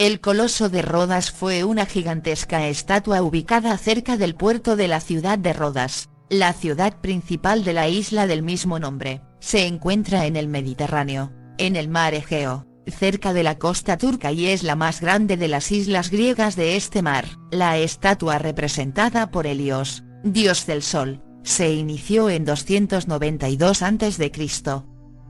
El Coloso de Rodas fue una gigantesca estatua ubicada cerca del puerto de la ciudad de Rodas, la ciudad principal de la isla del mismo nombre. Se encuentra en el Mediterráneo, en el mar Egeo, cerca de la costa turca y es la más grande de las islas griegas de este mar. La estatua representada por Helios, dios del sol, se inició en 292 a.C.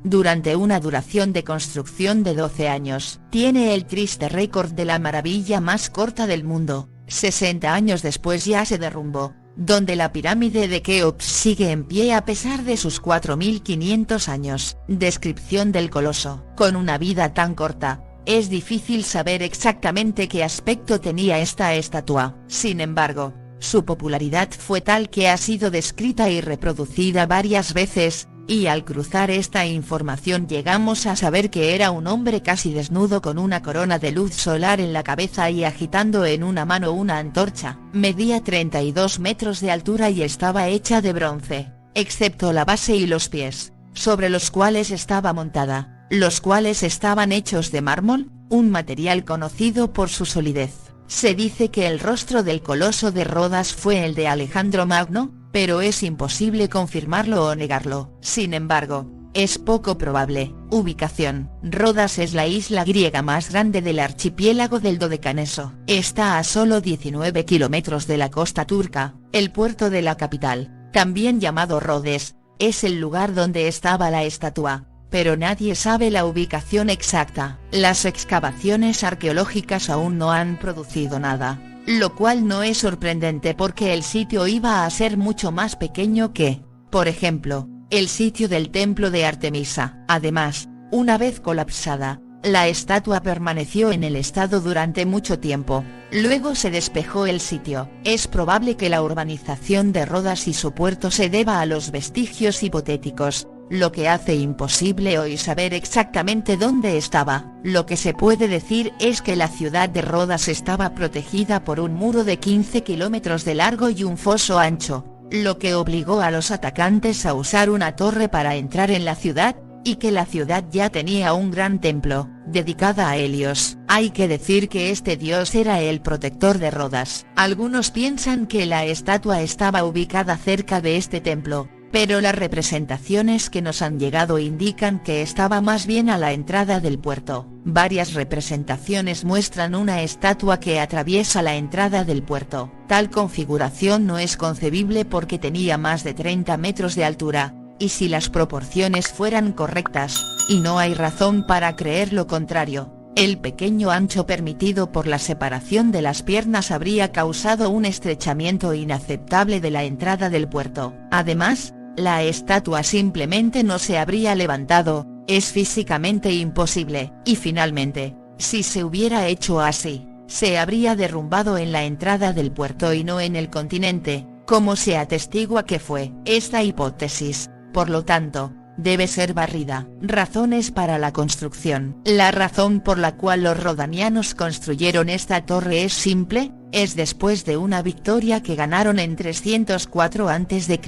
Durante una duración de construcción de 12 años. Tiene el triste récord de la maravilla más corta del mundo, 60 años después ya se derrumbó, donde la pirámide de Keops sigue en pie a pesar de sus 4500 años. Descripción del coloso. Con una vida tan corta, es difícil saber exactamente qué aspecto tenía esta estatua. Sin embargo, su popularidad fue tal que ha sido descrita y reproducida varias veces, y al cruzar esta información llegamos a saber que era un hombre casi desnudo con una corona de luz solar en la cabeza y agitando en una mano una antorcha. Medía 32 metros de altura y estaba hecha de bronce, excepto la base y los pies, sobre los cuales estaba montada, los cuales estaban hechos de mármol, un material conocido por su solidez. Se dice que el rostro del Coloso de Rodas fue el de Alejandro Magno, pero es imposible confirmarlo o negarlo. Sin embargo, es poco probable. Ubicación. Rodas es la isla griega más grande del archipiélago del Dodecaneso. Está a solo 19 kilómetros de la costa turca. El puerto de la capital, también llamado Rhodes, es el lugar donde estaba la estatua, pero nadie sabe la ubicación exacta. Las excavaciones arqueológicas aún no han producido nada, lo cual no es sorprendente porque el sitio iba a ser mucho más pequeño que, por ejemplo, el sitio del templo de Artemisa. Además, una vez colapsada, la estatua permaneció en el estado durante mucho tiempo, luego se despejó el sitio. Es probable que la urbanización de Rodas y su puerto se deba a los vestigios hipotéticos, lo que hace imposible hoy saber exactamente dónde estaba. Lo que se puede decir es que la ciudad de Rodas estaba protegida por un muro de 15 kilómetros de largo y un foso ancho, lo que obligó a los atacantes a usar una torre para entrar en la ciudad, y que la ciudad ya tenía un gran templo, dedicada a Helios. Hay que decir que este dios era el protector de Rodas. Algunos piensan que la estatua estaba ubicada cerca de este templo, pero las representaciones que nos han llegado indican que estaba más bien a la entrada del puerto. Varias representaciones muestran una estatua que atraviesa la entrada del puerto. Tal configuración no es concebible porque tenía más de 30 metros de altura, y si las proporciones fueran correctas, y no hay razón para creer lo contrario, el pequeño ancho permitido por la separación de las piernas habría causado un estrechamiento inaceptable de la entrada del puerto. Además, la estatua simplemente no se habría levantado, es físicamente imposible. Y finalmente, si se hubiera hecho así, se habría derrumbado en la entrada del puerto y no en el continente, como se atestigua que fue. Esta hipótesis, por lo tanto, debe ser barrida. Razones para la construcción. La razón por la cual los rodanianos construyeron esta torre es simple, es después de una victoria que ganaron en 304 a.C.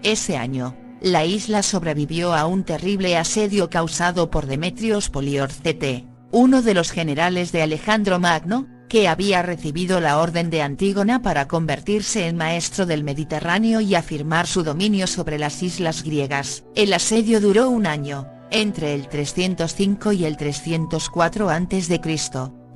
Ese año, la isla sobrevivió a un terrible asedio causado por Demetrios Poliorcete, uno de los generales de Alejandro Magno, que había recibido la orden de Antígona para convertirse en maestro del Mediterráneo y afirmar su dominio sobre las islas griegas. El asedio duró un año, entre el 305 y el 304 a.C.,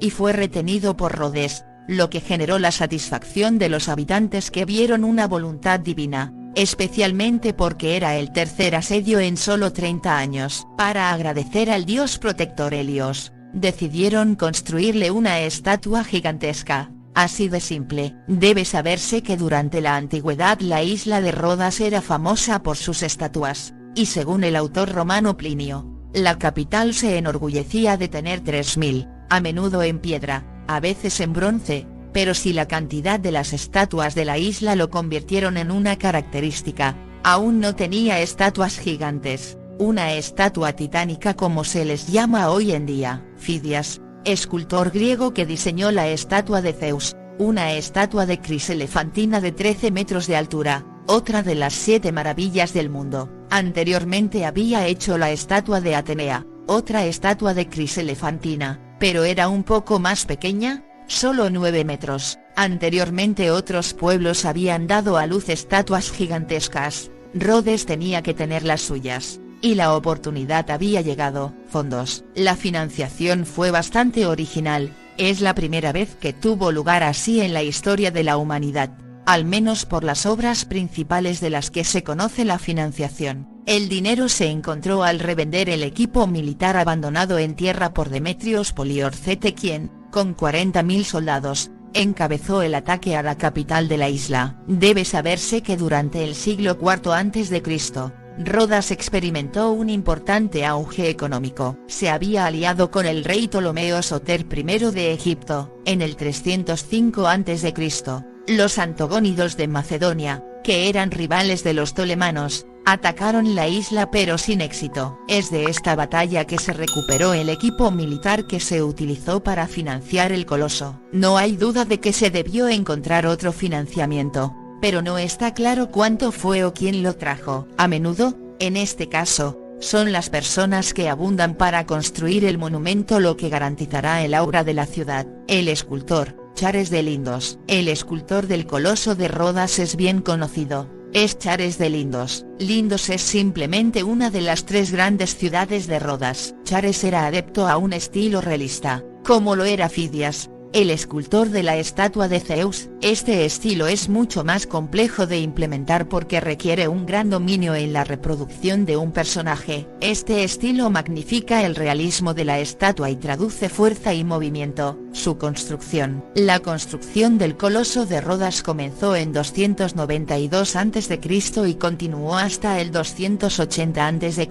y fue retenido por Rhodes, lo que generó la satisfacción de los habitantes que vieron una voluntad divina, especialmente porque era el tercer asedio en solo 30 años. Para agradecer al dios protector Helios, decidieron construirle una estatua gigantesca, así de simple. Debe saberse que durante la antigüedad la isla de Rodas era famosa por sus estatuas, y según el autor romano Plinio, la capital se enorgullecía de tener 3000, a menudo en piedra, a veces en bronce, pero si la cantidad de las estatuas de la isla lo convirtieron en una característica, aún no tenía estatuas gigantes. Una estatua titánica como se les llama hoy en día. Fidias, escultor griego que diseñó la estatua de Zeus, una estatua de Criselefantina de 13 metros de altura, otra de las 7 maravillas del mundo. Anteriormente había hecho la estatua de Atenea, otra estatua de Criselefantina, pero era un poco más pequeña, solo 9 metros. Anteriormente otros pueblos habían dado a luz estatuas gigantescas, Rhodes tenía que tener las suyas, y la oportunidad había llegado. Fondos. La financiación fue bastante original, es la primera vez que tuvo lugar así en la historia de la humanidad, al menos por las obras principales de las que se conoce la financiación. El dinero se encontró al revender el equipo militar abandonado en tierra por Demetrios Poliorcete, quien, con 40.000 soldados, encabezó el ataque a la capital de la isla. Debe saberse que durante el siglo IV a.C., Rodas experimentó un importante auge económico. Se había aliado con el rey Ptolomeo Soter I de Egipto. En el 305 a.C., los antagónidos de Macedonia, que eran rivales de los tolemanos, atacaron la isla pero sin éxito. Es de esta batalla que se recuperó el equipo militar que se utilizó para financiar el coloso. No hay duda de que se debió encontrar otro financiamiento, pero no está claro cuánto fue o quién lo trajo. A menudo, en este caso, son las personas que abundan para construir el monumento lo que garantizará el aura de la ciudad. El escultor, Chares de Lindos. El escultor del Coloso de Rodas es bien conocido, es Chares de Lindos. Lindos es simplemente una de las 3 grandes ciudades de Rodas. Chares era adepto a un estilo realista, como lo era Fidias, el escultor de la estatua de Zeus. Este estilo es mucho más complejo de implementar porque requiere un gran dominio en la reproducción de un personaje. Este estilo magnifica el realismo de la estatua y traduce fuerza y movimiento. Su construcción. La construcción del Coloso de Rodas comenzó en 292 a.C. y continuó hasta el 280 a.C.,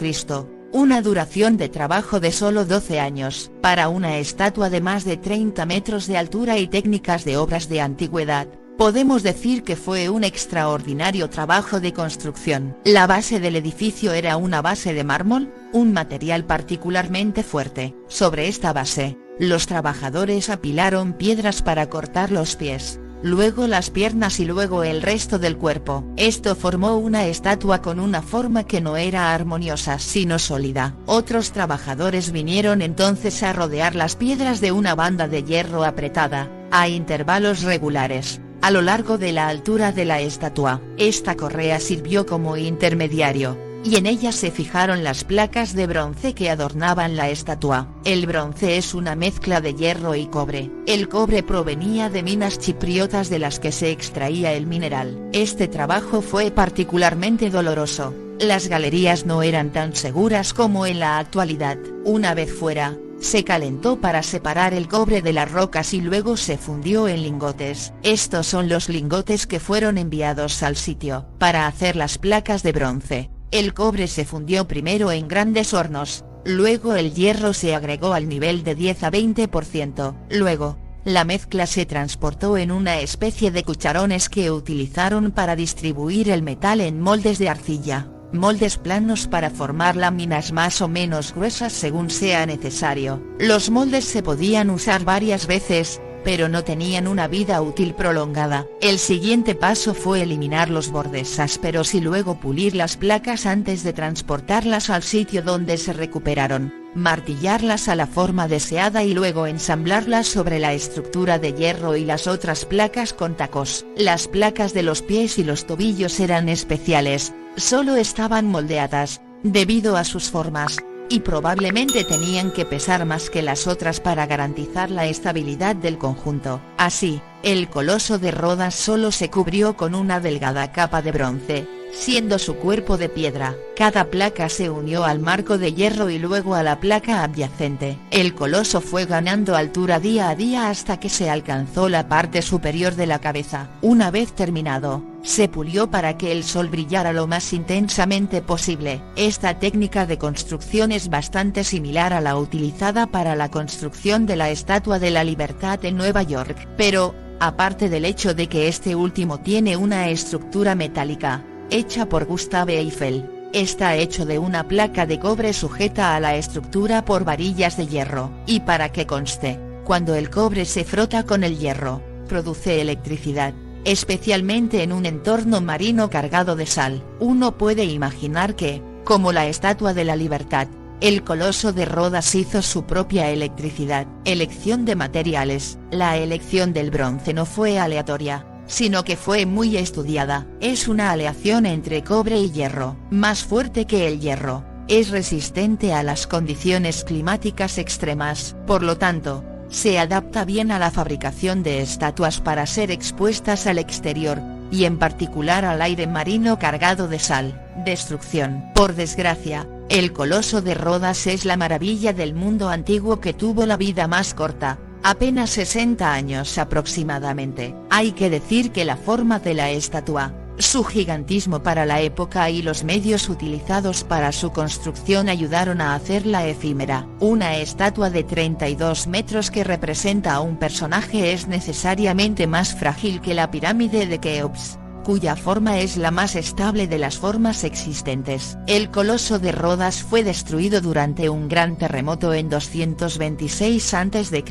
una duración de trabajo de solo 12 años. Para una estatua de más de 30 metros de altura y técnicas de obras de antigüedad, podemos decir que fue un extraordinario trabajo de construcción. La base del edificio era una base de mármol, un material particularmente fuerte. Sobre esta base, los trabajadores apilaron piedras para cortar los pies, luego las piernas y luego el resto del cuerpo. Esto formó una estatua con una forma que no era armoniosa sino sólida. Otros trabajadores vinieron entonces a rodear las piedras de una banda de hierro apretada, a intervalos regulares, a lo largo de la altura de la estatua. Esta correa sirvió como intermediario, y en ella se fijaron las placas de bronce que adornaban la estatua. El bronce es una mezcla de hierro y cobre. El cobre provenía de minas chipriotas de las que se extraía el mineral. Este trabajo fue particularmente doloroso. Las galerías no eran tan seguras como en la actualidad. Una vez fuera, se calentó para separar el cobre de las rocas y luego se fundió en lingotes. Estos son los lingotes que fueron enviados al sitio. Para hacer las placas de bronce, el cobre se fundió primero en grandes hornos, luego el hierro se agregó al nivel de 10 a 20%, luego, la mezcla se transportó en una especie de cucharones que utilizaron para distribuir el metal en moldes de arcilla, moldes planos para formar láminas más o menos gruesas según sea necesario. Los moldes se podían usar varias veces, pero no tenían una vida útil prolongada. El siguiente paso fue eliminar los bordes ásperos y luego pulir las placas antes de transportarlas al sitio donde se recuperaron, martillarlas a la forma deseada y luego ensamblarlas sobre la estructura de hierro y las otras placas con tacos. Las placas de los pies y los tobillos eran especiales, solo estaban moldeadas, debido a sus formas, y probablemente tenían que pesar más que las otras para garantizar la estabilidad del conjunto. Así, el Coloso de Rodas solo se cubrió con una delgada capa de bronce, siendo su cuerpo de piedra. Cada placa se unió al marco de hierro y luego a la placa adyacente. El coloso fue ganando altura día a día hasta que se alcanzó la parte superior de la cabeza. Una vez terminado, se pulió para que el sol brillara lo más intensamente posible. Esta técnica de construcción es bastante similar a la utilizada para la construcción de la Estatua de la Libertad en Nueva York. Pero, aparte del hecho de que este último tiene una estructura metálica, hecha por Gustave Eiffel, está hecho de una placa de cobre sujeta a la estructura por varillas de hierro. Y para que conste, cuando el cobre se frota con el hierro, produce electricidad, especialmente en un entorno marino cargado de sal. Uno puede imaginar que, como la Estatua de la Libertad, El coloso de Rodas hizo su propia electricidad. Elección de materiales. La elección del bronce no fue aleatoria, sino que fue muy estudiada. Es una aleación entre cobre y hierro, más fuerte que el hierro. Es resistente a las condiciones climáticas extremas, por lo tanto, se adapta bien a la fabricación de estatuas para ser expuestas al exterior, y en particular al aire marino cargado de sal. Destrucción. Por desgracia, el coloso de Rodas es la maravilla del mundo antiguo que tuvo la vida más corta, apenas 60 años aproximadamente. Hay que decir que la forma de la estatua, su gigantismo para la época y los medios utilizados para su construcción ayudaron a hacerla efímera. Una estatua de 32 metros que representa a un personaje es necesariamente más frágil que la pirámide de Keops, cuya forma es la más estable de las formas existentes. El coloso de Rodas fue destruido durante un gran terremoto en 226 a.C.,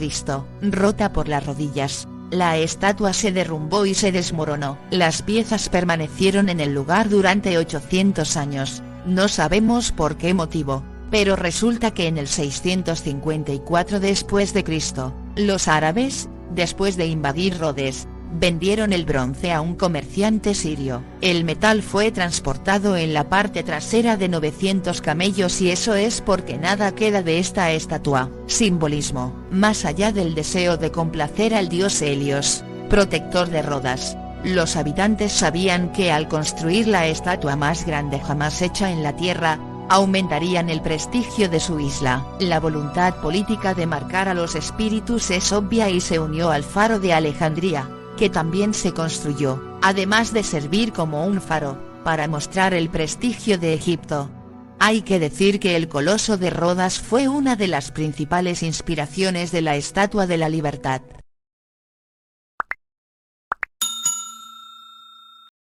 rota por las rodillas. La estatua se derrumbó y se desmoronó. Las piezas permanecieron en el lugar durante 800 años, no sabemos por qué motivo, pero resulta que en el 654 después de Cristo, los árabes, después de invadir Rhodes, vendieron el bronce a un comerciante sirio. El metal fue transportado en la parte trasera de 900 camellos y eso es porque nada queda de esta estatua. Simbolismo. Más allá del deseo de complacer al dios Helios, protector de Rodas, los habitantes sabían que al construir la estatua más grande jamás hecha en la tierra, aumentarían el prestigio de su isla. La voluntad política de marcar a los espíritus es obvia y se unió al faro de Alejandría, que también se construyó, además de servir como un faro, para mostrar el prestigio de Egipto. Hay que decir que el coloso de Rodas fue una de las principales inspiraciones de la Estatua de la Libertad.